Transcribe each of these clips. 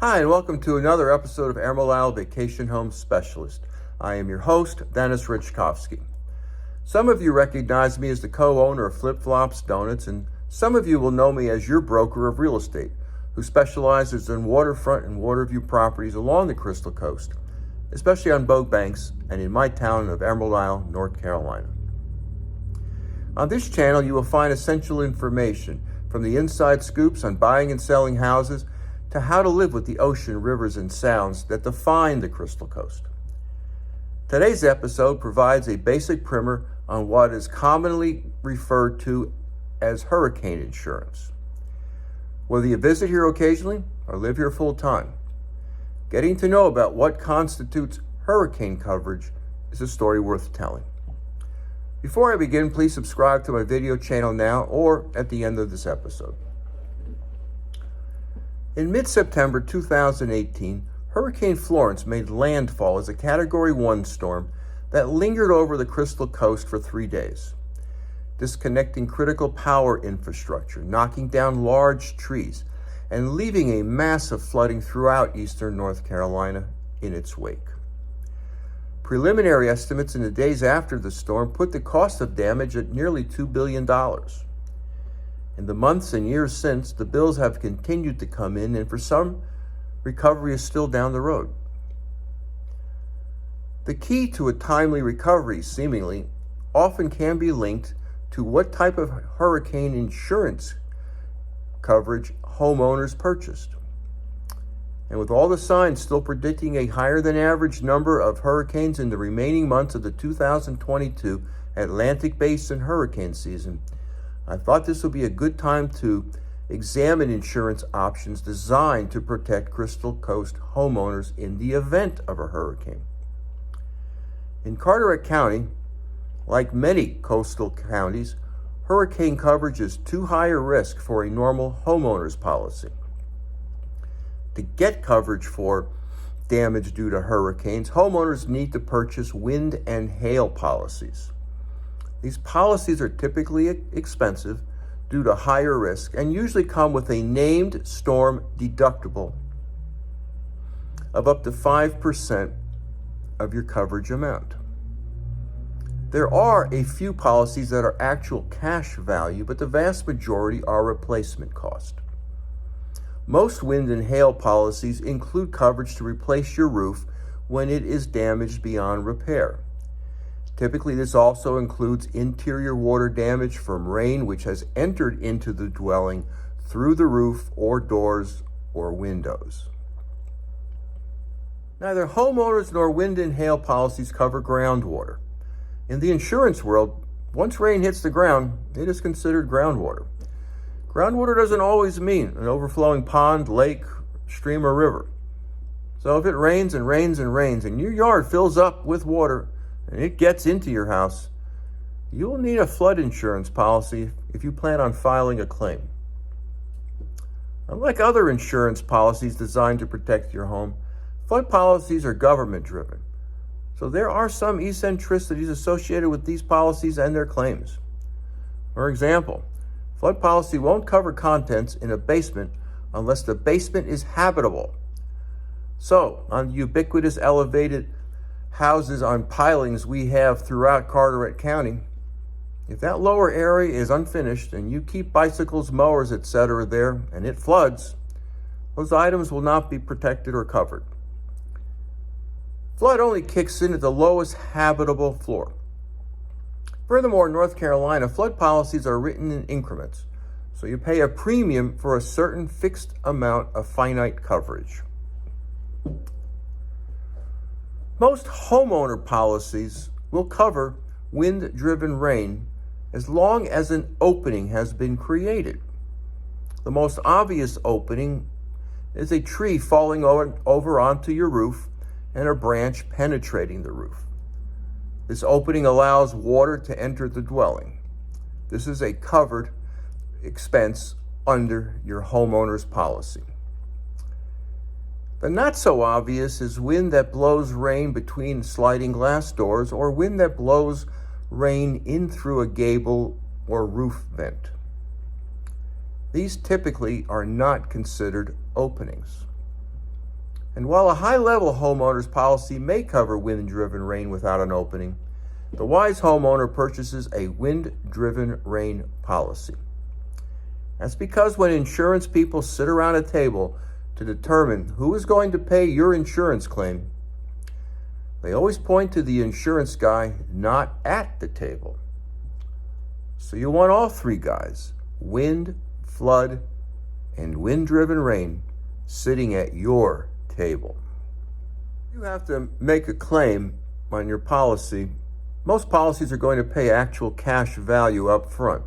Hi, and welcome to another episode of Emerald Isle Vacation Home Specialist. I am your host, Dennis Richkovsky. Some of you recognize me as the co-owner of Flip Flops Donuts, and some of you will know me as your broker of real estate, who specializes in waterfront and waterview properties along the Crystal Coast, especially on boat banks and in my town of Emerald Isle, North Carolina. On this channel, you will find essential information from the inside scoops on buying and selling houses to how to live with the ocean, rivers, and sounds that define the Crystal Coast. Today's episode provides a basic primer on what is commonly referred to as hurricane insurance. Whether you visit here occasionally or live here full time, getting to know about what constitutes hurricane coverage is a story worth telling. Before I begin, please subscribe to my video channel now or at the end of this episode. In mid-September 2018, Hurricane Florence made landfall as a Category 1 storm that lingered over the Crystal Coast for 3 days, disconnecting critical power infrastructure, knocking down large trees, and leaving a massive flooding throughout eastern North Carolina in its wake. Preliminary estimates in the days after the storm put the cost of damage at nearly $2 billion. In the months and years since, the bills have continued to come in, and for some, recovery is still down the road. The key to a timely recovery, seemingly, often can be linked to what type of hurricane insurance coverage homeowners purchased. And with all the signs still predicting a higher than average number of hurricanes in the remaining months of the 2022 Atlantic Basin hurricane season, I thought this would be a good time to examine insurance options designed to protect Crystal Coast homeowners in the event of a hurricane. In Carteret County, like many coastal counties, hurricane coverage is too high a risk for a normal homeowner's policy. To get coverage for damage due to hurricanes, homeowners need to purchase wind and hail policies. These policies are typically expensive due to higher risk and usually come with a named storm deductible of up to 5% of your coverage amount. There are a few policies that are actual cash value, but the vast majority are replacement cost. Most wind and hail policies include coverage to replace your roof when it is damaged beyond repair. Typically, this also includes interior water damage from rain which has entered into the dwelling through the roof or doors or windows. Neither homeowners nor wind and hail policies cover groundwater. In the insurance world, once rain hits the ground, it is considered groundwater. Groundwater doesn't always mean an overflowing pond, lake, stream, or river. So if it rains and rains and rains and your yard fills up with water and it gets into your house, you will need a flood insurance policy if you plan on filing a claim. Unlike other insurance policies designed to protect your home, flood policies are government-driven. So there are some eccentricities associated with these policies and their claims. For example, flood policy won't cover contents in a basement unless the basement is habitable. So, on ubiquitous elevated houses on pilings we have throughout Carteret County, if that lower area is unfinished and you keep bicycles, mowers, etc. there and it floods, those items will not be protected or covered. Flood only kicks in at the lowest habitable floor. Furthermore, in North Carolina, flood policies are written in increments, so you pay a premium for a certain fixed amount of finite coverage. Most homeowner policies will cover wind-driven rain as long as an opening has been created. The most obvious opening is a tree falling over onto your roof and a branch penetrating the roof. This opening allows water to enter the dwelling. This is a covered expense under your homeowner's policy. The not so obvious is wind that blows rain between sliding glass doors or wind that blows rain in through a gable or roof vent. These typically are not considered openings. And while a high-level homeowner's policy may cover wind-driven rain without an opening, the wise homeowner purchases a wind-driven rain policy. That's because when insurance people sit around a table to determine who is going to pay your insurance claim, they always point to the insurance guy not at the table. So you want all three guys, wind, flood, and wind-driven rain, sitting at your table. You have to make a claim on your policy. Most policies are going to pay actual cash value up front.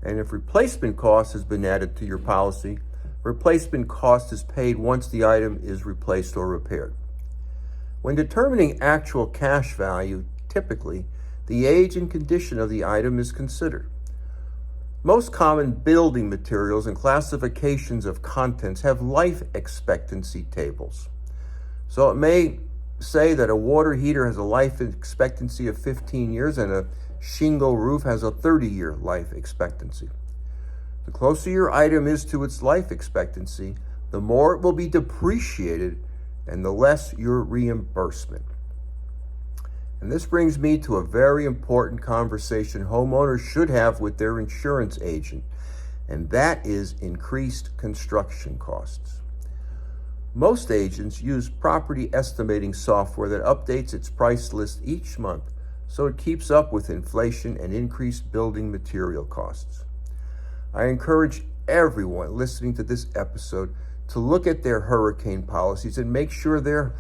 And if replacement cost has been added to your policy, replacement cost is paid once the item is replaced or repaired. When determining actual cash value, typically, the age and condition of the item is considered. Most common building materials and classifications of contents have life expectancy tables. So it may say that a water heater has a life expectancy of 15 years and a shingle roof has a 30-year life expectancy. The closer your item is to its life expectancy, the more it will be depreciated and the less your reimbursement. And this brings me to a very important conversation homeowners should have with their insurance agent, and that is increased construction costs. Most agents use property estimating software that updates its price list each month so it keeps up with inflation and increased building material costs. I encourage everyone listening to this episode to look at their hurricane policies and make sure their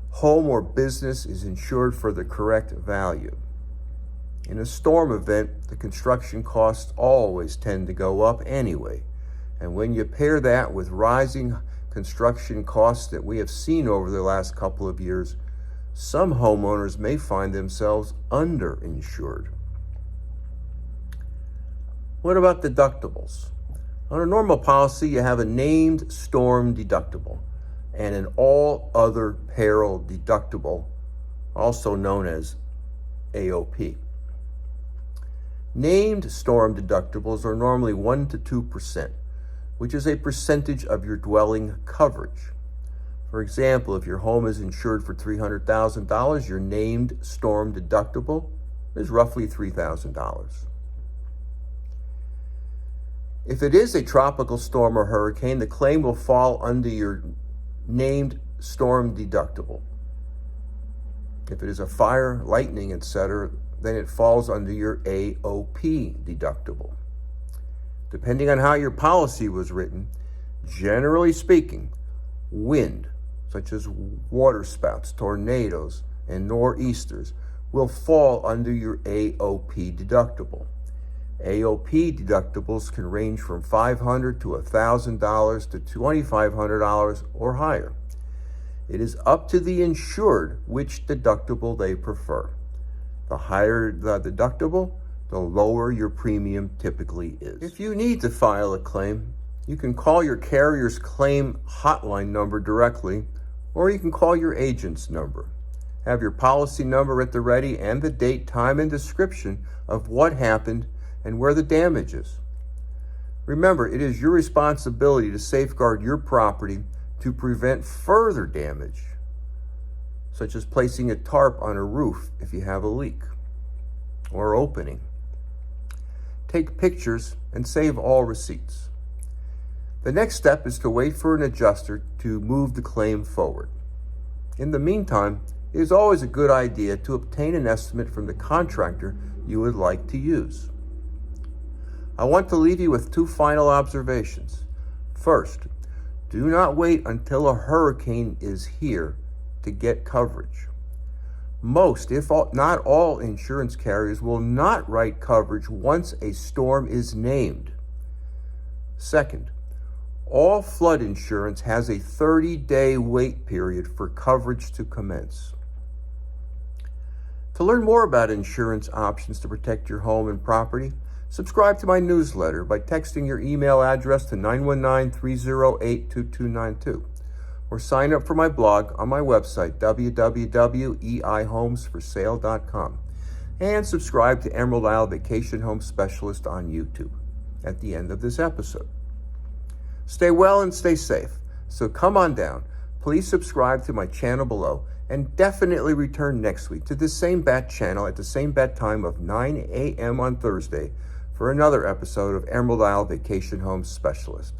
home or business is insured for the correct value. In a storm event, the construction costs always tend to go up anyway. And when you pair that with rising construction costs that we have seen over the last couple of years, some homeowners may find themselves underinsured. What about deductibles? On a normal policy, you have a named storm deductible and an all other peril deductible, also known as AOP. Named storm deductibles are normally 1 to 2%, which is a percentage of your dwelling coverage. For example, if your home is insured for $300,000, your named storm deductible is roughly $3,000. If it is a tropical storm or hurricane, the claim will fall under your named storm deductible. If it is a fire, lightning, etc., then it falls under your AOP deductible. Depending on how your policy was written, generally speaking, wind, such as waterspouts, tornadoes, and nor'easters, will fall under your AOP deductible. AOP deductibles can range from $500 to $1,000 to $2,500 or higher. It is up to the insured which deductible they prefer. The higher the deductible, the lower your premium typically is. If you need to file a claim, you can call your carrier's claim hotline number directly, or you can call your agent's number. Have your policy number at the ready and the date, time, and description of what happened and where the damage is. Remember, it is your responsibility to safeguard your property to prevent further damage, such as placing a tarp on a roof if you have a leak or opening. Take pictures and save all receipts. The next step is to wait for an adjuster to move the claim forward. In the meantime, it is always a good idea to obtain an estimate from the contractor you would like to use. I want to leave you with two final observations. First, do not wait until a hurricane is here to get coverage. Most, if not all, insurance carriers will not write coverage once a storm is named. Second, all flood insurance has a 30-day wait period for coverage to commence. To learn more about insurance options to protect your home and property, subscribe to my newsletter by texting your email address to 919-308-2292, or sign up for my blog on my website, www.eihomesforsale.com, and subscribe to Emerald Isle Vacation Home Specialist on YouTube at the end of this episode. Stay well and stay safe, so come on down Please subscribe to my channel below and definitely return next week to this same bat channel at the same bat time of 9 a.m. on Thursday for another episode of Emerald Isle Vacation Home Specialist.